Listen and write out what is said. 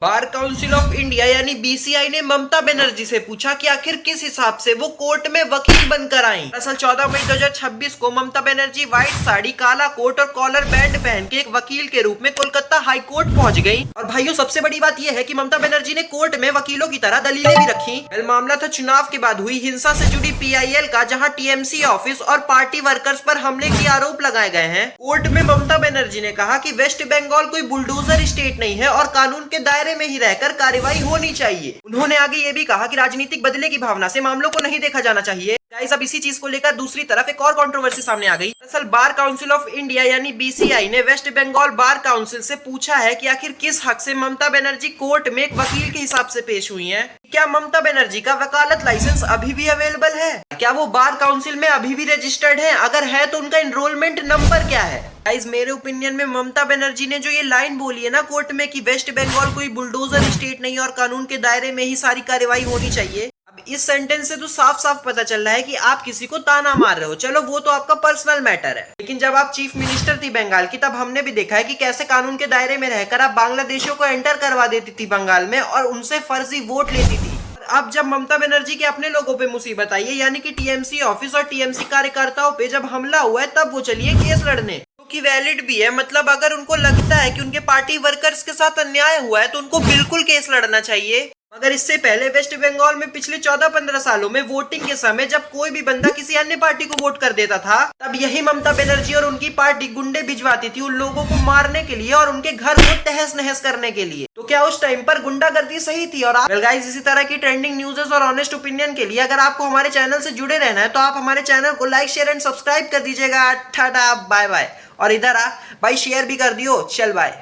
Bar council of India यानी BCI ने ममता बनर्जी से पूछा कि आखिर किस हिसाब से वो कोर्ट में वकील बनकर आई। दरअसल 14 मई 2026 को ममता बनर्जी व्हाइट साड़ी, काला कोट और कॉलर बैंड पहन के एक वकील के रूप में कोलकाता हाई कोर्ट पहुंच गई। और भाइयों, सबसे बड़ी बात यह है कि ममता बनर्जी ने कोर्ट में वकीलों की तरह दलीलें भी रखी। मामला था चुनाव के बाद हुई हिंसा से जुड़ी पीआईएल का, जहाँ टीएमसी ऑफिस और पार्टी वर्कर्स पर हमले के आरोप लगाए गए हैं। कोर्ट में ममता बनर्जी ने कहा कि वेस्ट बंगाल कोई बुलडोजर स्टेट नहीं है और कानून के दायरे में ही रहकर कार्रवाई होनी चाहिए। उन्होंने आगे ये भी कहा कि राजनीतिक बदले की भावना से मामलों को नहीं देखा जाना चाहिए। गाइस, अब इसी चीज को लेकर दूसरी तरफ एक और कंट्रोवर्सी सामने आ गई। दरअसल बार काउंसिल ऑफ इंडिया यानी बीसीआई ने वेस्ट बंगाल बार काउंसिल से पूछा है कि आखिर किस हक से ममता बनर्जी कोर्ट में एक वकील के हिसाब से पेश हुई हैं। क्या ममता बनर्जी का वकालत लाइसेंस अभी भी अवेलेबल है? क्या वो बार काउंसिल में अभी भी रजिस्टर्ड है? अगर है तो उनका एनरोलमेंट नंबर क्या है? गाइस, मेरे ओपिनियन में ममता बनर्जी ने जो ये लाइन बोली है ना कोर्ट में कि वेस्ट बंगाल कोई बुलडोजर स्टेट नहीं और कानून के दायरे में ही सारी कार्रवाई होनी चाहिए, अब इस सेंटेंस से तो साफ साफ पता चल रहा है कि आप किसी को ताना मार रहे हो। चलो, वो तो आपका पर्सनल मैटर है, लेकिन जब आप चीफ मिनिस्टर थी बंगाल की, तब हमने भी देखा है कि कैसे कानून के दायरे में रहकर आप बांग्लादेशियों को एंटर करवा देती थी बंगाल में और उनसे फर्जी वोट लेती थी। अब जब ममता बनर्जी के अपने लोगों पे मुसीबत आई है, यानी कि टीएमसी ऑफिस और टीएमसी कार्यकर्ताओं पे जब हमला हुआ है, तब वो चलिए केस लड़ने, कि वैलिड भी है। मतलब अगर उनको लगता है कि उनके पार्टी वर्कर्स के साथ अन्याय हुआ है तो उनको बिल्कुल केस लड़ना चाहिए। मगर इससे पहले वेस्ट बंगाल में पिछले 14-15 सालों में वोटिंग के समय जब कोई भी बंदा किसी अन्य पार्टी को वोट कर देता था, तब यही ममता बनर्जी और उनकी पार्टी गुंडे भिजवाती थी उन लोगों को मारने के लिए और उनके घर को तहस नहस करने के लिए। तो क्या उस टाइम पर गुंडागर्दी सही थी? और गाइस, इसी तरह की ट्रेंडिंग न्यूज़ और ऑनेस्ट ओपिनियन के लिए अगर आपको हमारे चैनल से जुड़े रहना है तो आप हमारे चैनल को लाइक, शेयर एंड सब्सक्राइब कर दीजिएगा। Tata, bye bye. और इधर आ भाई, शेयर भी कर दियो। चल बाय।